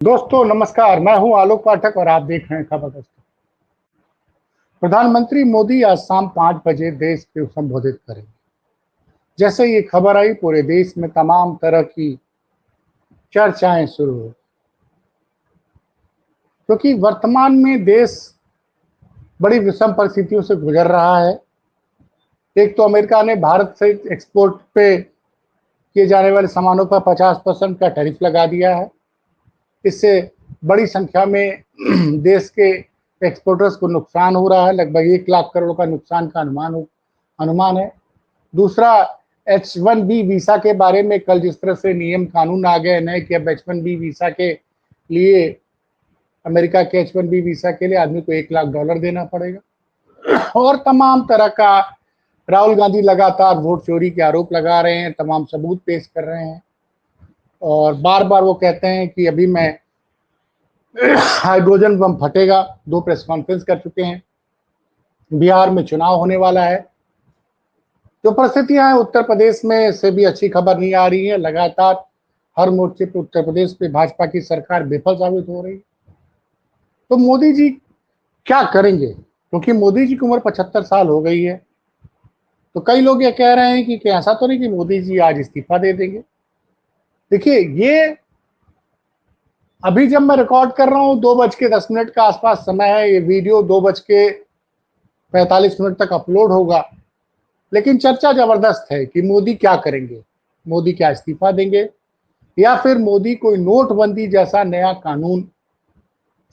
दोस्तों नमस्कार, मैं हूं आलोक पाठक और आप देख रहे हैं खबर दस्तक। प्रधानमंत्री मोदी आज शाम 5 बजे देश को संबोधित करेंगे। जैसे ये खबर आई, पूरे देश में तमाम तरह की चर्चाएं शुरू हो, क्योंकि वर्तमान में देश बड़ी विषम परिस्थितियों से गुजर रहा है। एक तो अमेरिका ने भारत से एक्सपोर्ट पे किए जाने वाले सामानों पर 50% का टैरिफ लगा दिया है। इससे बड़ी संख्या में देश के एक्सपोर्टर्स को नुकसान हो रहा है। लगभग 1 लाख करोड़ का नुकसान का अनुमान है। दूसरा, H1B वीसा के बारे में कल जिस तरह से नियम कानून आ गए नए कि अब H1B वीसा के लिए, अमेरिका के H1B वीसा के लिए आदमी को $1 लाख देना पड़ेगा और तमाम तरह का राहुल गांधी लगातार वोट चोरी के आरोप लगा रहे हैं, तमाम सबूत पेश कर रहे हैं और बार बार वो कहते हैं कि अभी मैं हाइड्रोजन बम फटेगा। 2 प्रेस कॉन्फ्रेंस कर चुके हैं। बिहार में चुनाव होने वाला है। जो परिस्थितियां हैं उत्तर प्रदेश में से भी अच्छी खबर नहीं आ रही है। लगातार हर मोर्चे पर उत्तर प्रदेश पे भाजपा की सरकार विफल साबित हो रही है। तो मोदी जी क्या करेंगे, क्योंकि मोदी जी की उम्र 75 साल हो गई है। तो कई लोग ये कह रहे हैं कि ऐसा तो नहीं कि मोदी जी आज इस्तीफा दे देंगे। देखिए, ये अभी जब मैं रिकॉर्ड कर रहा हूँ 2:10 का आसपास समय है। ये वीडियो 2:45 तक अपलोड होगा। लेकिन चर्चा जबरदस्त है कि मोदी क्या करेंगे। मोदी क्या इस्तीफा देंगे या फिर मोदी कोई नोटबंदी जैसा नया कानून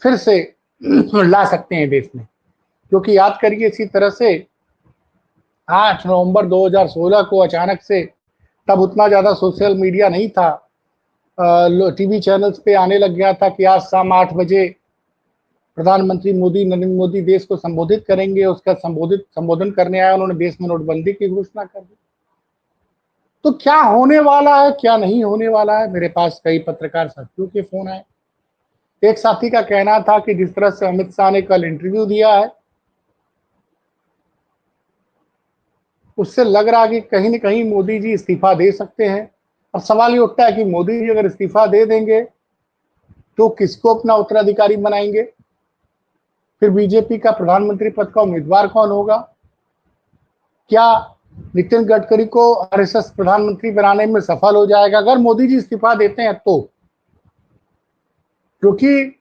फिर से ला सकते हैं देश में। क्योंकि याद करिए, इसी तरह से 8 नवंबर 2016 को अचानक से, तब उतना ज्यादा सोशल मीडिया नहीं था, टीवी चैनल्स पे आने लग गया था कि आज शाम 8 बजे प्रधानमंत्री मोदी, नरेंद्र मोदी देश को संबोधित करेंगे। उसका संबोधन करने आया, उन्होंने देश में नोटबंदी की घोषणा कर दी। तो क्या होने वाला है, क्या नहीं होने वाला है, मेरे पास कई पत्रकार साथियों के फोन आए। एक साथी का कहना था कि जिस तरह से अमित शाह ने कल इंटरव्यू दिया है, उससे लग रहा है कि कहीं न कहीं मोदी जी इस्तीफा दे सकते हैं। अब सवाल ये उठता है कि मोदी जी अगर इस्तीफा दे देंगे तो किसको अपना उत्तराधिकारी बनाएंगे? फिर बीजेपी का प्रधानमंत्री पद का उम्मीदवार कौन होगा? क्या नितिन गडकरी को आरएसएस प्रधानमंत्री बनाने में सफल हो जाएगा अगर मोदी जी इस्तीफा देते हैं तो? क्योंकि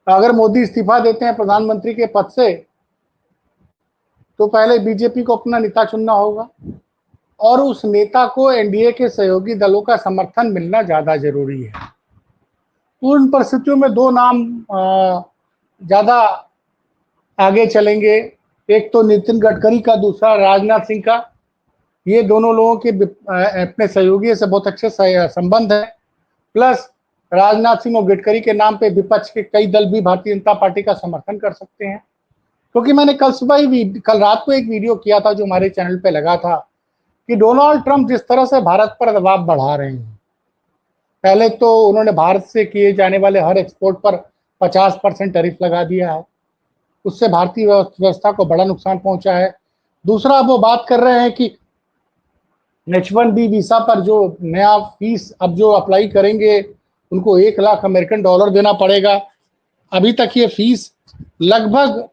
अगर मोदी इस्तीफा देते हैं प्रधानमंत्री के पद से, तो पहले बीजेपी को अपना नेता चुनना होगा और उस नेता को एनडीए के सहयोगी दलों का समर्थन मिलना ज्यादा जरूरी है। उन परिस्थितियों में 2 नाम ज्यादा आगे चलेंगे। एक तो नितिन गडकरी का, दूसरा राजनाथ सिंह का। ये दोनों लोगों के अपने सहयोगी से बहुत अच्छे संबंध है। प्लस राजनाथ सिंह और गडकरी के नाम पे विपक्ष के कई दल भी भारतीय जनता पार्टी का समर्थन कर सकते हैं। क्योंकि मैंने कल रात को एक वीडियो किया था जो हमारे चैनल पे लगा था कि डोनाल्ड ट्रंप जिस तरह से भारत पर दबाव बढ़ा रहे हैं। पहले तो उन्होंने भारत से किए जाने वाले हर एक्सपोर्ट पर 50% टैरिफ लगा दिया है। उससे भारतीय व्यवस्था को बड़ा नुकसान पहुंचा है। दूसरा, अब वो बात कर रहे हैं कि H1B वीसा पर जो नया फीस अब जो अप्लाई करेंगे उनको $1 लाख देना पड़ेगा। अभी तक ये फीस लगभग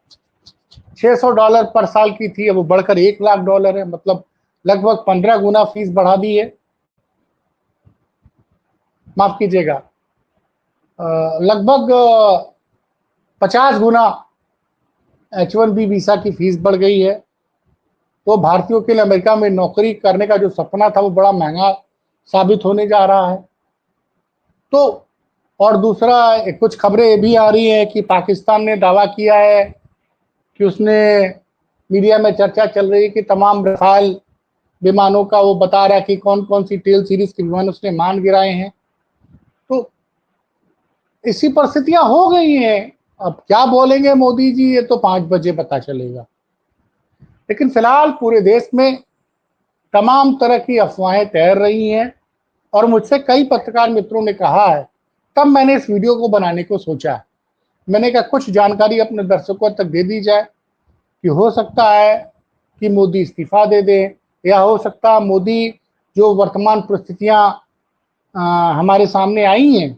$600 पर साल की थी, अब वो बढ़कर $1 लाख है। मतलब लगभग 15 गुना फीस बढ़ा दी है। माफ कीजिएगा, लगभग 50 गुना H1B वीसा की फीस बढ़ गई है। तो भारतीयों के लिए अमेरिका में नौकरी करने का जो सपना था वो बड़ा महंगा साबित होने जा रहा है। तो और दूसरा, कुछ खबरें ये भी आ रही हैं कि पाकिस्तान ने दावा किया है कि उसने, मीडिया में चर्चा चल रही है कि तमाम रफाल विमानों का वो बता रहा है कि कौन कौन सी टेल सीरीज के विमान उसने मान गिराए हैं। तो इसी परिस्थितियां हो गई हैं। अब क्या बोलेंगे मोदी जी, ये तो 5 बजे पता चलेगा। लेकिन फिलहाल पूरे देश में तमाम तरह की अफवाहें तैर रही हैं और मुझसे कई पत्रकार मित्रों ने कहा है, तब मैंने इस वीडियो को बनाने को सोचा। मैंने कहा कुछ जानकारी अपने दर्शकों तक दे दी जाए कि हो सकता है कि मोदी इस्तीफा दे दें, या हो सकता है मोदी, जो वर्तमान परिस्थितियां हमारे सामने आई हैं,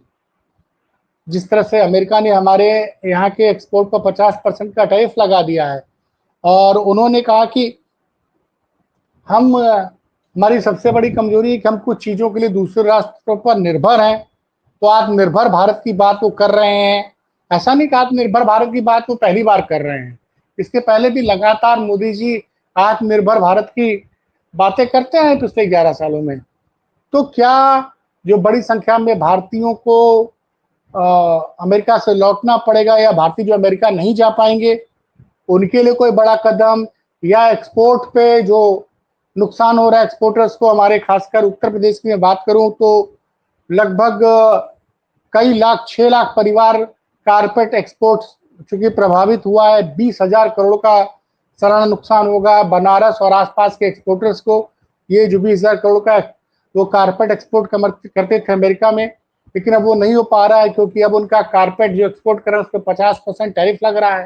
जिस तरह से अमेरिका ने हमारे यहाँ के एक्सपोर्ट पर 50% का टैरिफ लगा दिया है और उन्होंने कहा कि हम हमारी सबसे बड़ी कमजोरी है कि हम कुछ चीज़ों के लिए दूसरे राष्ट्रों पर निर्भर हैं, तो आत्मनिर्भर भारत की बात वो कर रहे हैं। ऐसा नहीं कि आत्मनिर्भर भारत की बात वो पहली बार कर रहे हैं, इसके पहले भी लगातार मोदी जी आत्मनिर्भर भारत की बातें करते हैं पिछले 11 सालों में। तो क्या जो बड़ी संख्या में भारतीयों को अमेरिका से लौटना पड़ेगा या भारतीय जो अमेरिका नहीं जा पाएंगे उनके लिए कोई बड़ा कदम, या एक्सपोर्ट पे जो नुकसान हो रहा है एक्सपोर्टर्स को, हमारे खासकर उत्तर प्रदेश की मैं बात करूं तो लगभग कई लाख 6 लाख परिवार कारपेट एक्सपोर्ट चूंकि प्रभावित हुआ है, 20,000 करोड़ का सालाना नुकसान होगा बनारस और आसपास के एक्सपोर्टर्स को। ये जो 20,000 करोड़ का वो कारपेट एक्सपोर्ट करते थे अमेरिका में, लेकिन अब वो नहीं हो पा रहा है क्योंकि अब उनका कारपेट जो एक्सपोर्ट कर रहा है उस पर 50% टैरिफ लग रहा है।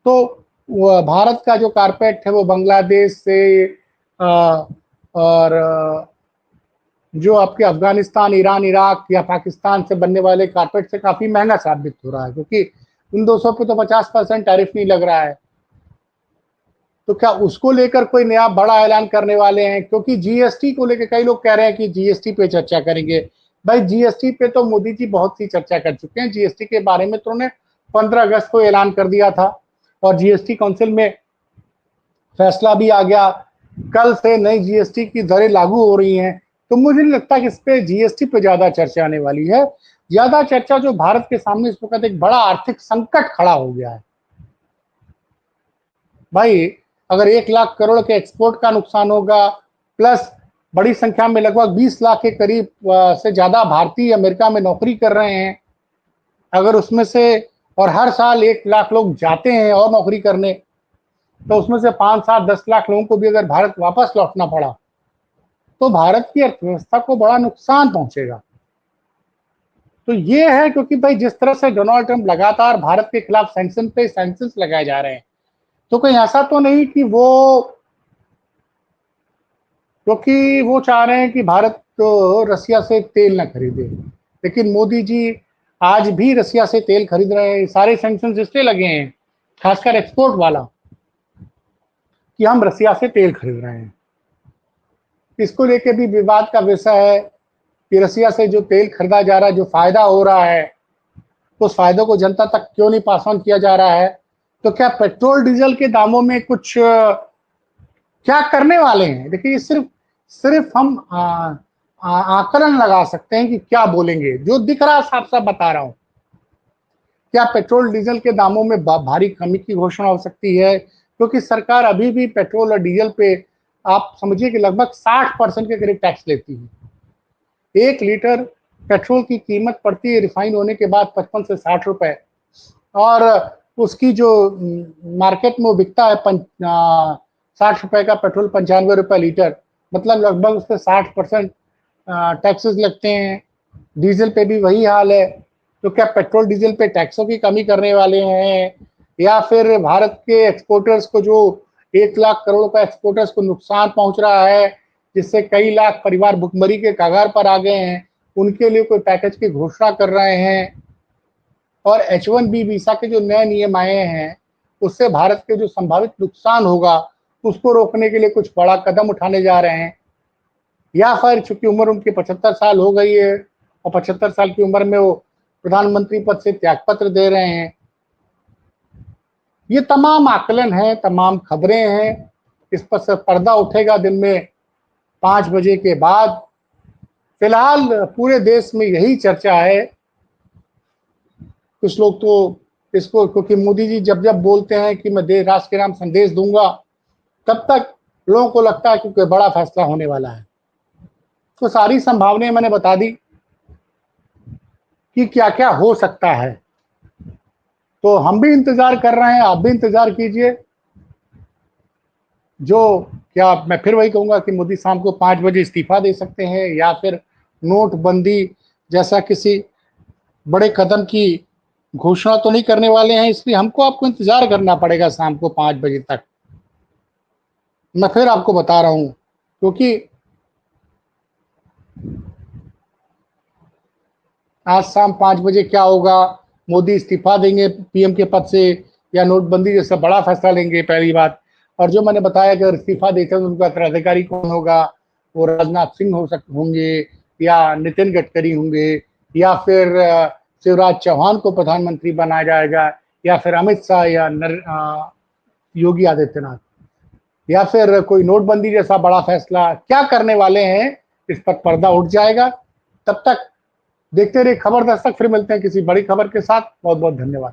तो भारत का जो कारपेट है वो बांग्लादेश से और जो आपके अफगानिस्तान, ईरान, इराक या पाकिस्तान से बनने वाले कारपेट से काफी महंगा साबित हो रहा है क्योंकि उन 200 पे तो 50% टैरिफ नहीं लग रहा है। तो क्या उसको लेकर कोई नया बड़ा ऐलान करने वाले हैं? क्योंकि जीएसटी को लेकर कई लोग कह रहे हैं कि जीएसटी पे चर्चा करेंगे। भाई जीएसटी पे तो मोदी जी बहुत सी चर्चा कर चुके हैं। जीएसटी के बारे में तो उन्होंने 15 अगस्त को ऐलान कर दिया था और जीएसटी काउंसिल में फैसला भी आ गया। कल से नई जीएसटी की दरें लागू हो रही हैं, तो मुझे नहीं लगता कि इस पे जीएसटी पे ज्यादा चर्चा आने वाली है। ज्यादा चर्चा जो भारत के सामने इस वक्त एक बड़ा आर्थिक संकट खड़ा हो गया है। भाई अगर 1 लाख करोड़ के एक्सपोर्ट का नुकसान होगा, प्लस बड़ी संख्या में लगभग 20 लाख के करीब से ज्यादा भारतीय अमेरिका में नौकरी कर रहे हैं, अगर उसमें से और हर साल 1 लाख लोग जाते हैं और नौकरी करने, तो उसमें से 5 7 10 लाख लोगों को भी अगर भारत वापस लौटना पड़ा तो भारत की अर्थव्यवस्था को बड़ा नुकसान पहुंचेगा। तो ये है क्योंकि भाई जिस तरह से डोनाल्ड ट्रंप लगातार भारत के खिलाफ सैंक्शन पे सैंक्शन लगाए जा रहे हैं, तो कहीं ऐसा तो नहीं कि वो चाह रहे हैं कि भारत तो रसिया से तेल ना खरीदे। लेकिन मोदी जी आज भी रसिया से तेल खरीद रहे हैं। सारे सैंक्शन इसलिए लगे हैं, खासकर एक्सपोर्ट वाला, कि हम रसिया से तेल खरीद रहे हैं। इसको लेके भी विवाद का विषय है कि रसिया से जो तेल खरीदा जा रहा है, जो फायदा हो रहा है, तो उस फायदे को जनता तक क्यों नहीं पास ऑन किया जा रहा है? तो क्या पेट्रोल डीजल के दामों में कुछ क्या करने वाले हैं? देखिए सिर्फ सिर्फ हम आकलन लगा सकते हैं कि क्या बोलेंगे। जो दिख रहा है साफ साफ बता रहा हूं, क्या पेट्रोल डीजल के दामों में भारी कमी की घोषणा हो सकती है? क्योंकि सरकार अभी भी पेट्रोल और डीजल पे आप समझिए कि लगभग 60% के करीब टैक्स लेती है। 1 लीटर पेट्रोल की कीमत पड़ती है रिफाइन होने के बाद 55 से 60 रुपए, और उसकी जो मार्केट में वो बिकता है 60 रुपए का पेट्रोल 95 रुपए लीटर, मतलब लगभग उस पर 60% टैक्सेस लगते हैं। डीजल पे भी वही हाल है। तो क्या पेट्रोल डीजल पे टैक्सों की कमी करने वाले हैं, या फिर भारत के एक्सपोर्टर्स को जो 1 लाख करोड़ का एक्सपोर्टर्स को नुकसान पहुंच रहा है, जिससे कई लाख परिवार भुखमरी के कगार पर आ गए हैं, उनके लिए कोई पैकेज की घोषणा कर रहे हैं? और H1B वीसा के जो नए नियम आए हैं उससे भारत के जो संभावित नुकसान होगा उसको रोकने के लिए कुछ बड़ा कदम उठाने जा रहे हैं? या फिर चूंकि उम्र उनकी 75 साल हो गई है और 75 साल की उम्र में वो प्रधानमंत्री पद से त्यागपत्र दे रहे हैं? ये तमाम आकलन है, तमाम खबरें हैं। इस पर से पर्दा उठेगा दिन में 5 बजे के बाद। फिलहाल पूरे देश में यही चर्चा है। कुछ लोग तो इसको, क्योंकि मोदी जी जब जब बोलते हैं कि मैं देश राष्ट्र के नाम संदेश दूंगा, तब तक लोगों को लगता है कि कोई बड़ा फैसला होने वाला है। तो सारी संभावनाएं मैंने बता दी कि क्या क्या हो सकता है। तो हम भी इंतजार कर रहे हैं, आप भी इंतजार कीजिए। जो क्या मैं फिर वही कहूंगा कि मोदी शाम को 5 बजे इस्तीफा दे सकते हैं, या फिर नोटबंदी जैसा किसी बड़े कदम की घोषणा तो नहीं करने वाले हैं। इसलिए हमको आपको इंतजार करना पड़ेगा शाम को 5 बजे तक। मैं फिर आपको बता रहा हूं क्योंकि आज शाम 5 बजे क्या होगा, मोदी इस्तीफा देंगे पीएम के पद से या नोटबंदी जैसा बड़ा फैसला लेंगे, पहली बात। और जो मैंने बताया कि अगर इस्तीफा देते हैं तो उनका उत्तराधिकारी कौन होगा, वो राजनाथ सिंह होंगे या नितिन गडकरी होंगे या फिर शिवराज चौहान को प्रधानमंत्री बनाया जाएगा या फिर अमित शाह या योगी आदित्यनाथ या फिर कोई नोटबंदी जैसा बड़ा फैसला क्या करने वाले हैं, इस पर पर्दा उठ जाएगा। तब तक देखते रहिए खबर दस्तक, फिर मिलते हैं किसी बड़ी खबर के साथ। बहुत बहुत धन्यवाद।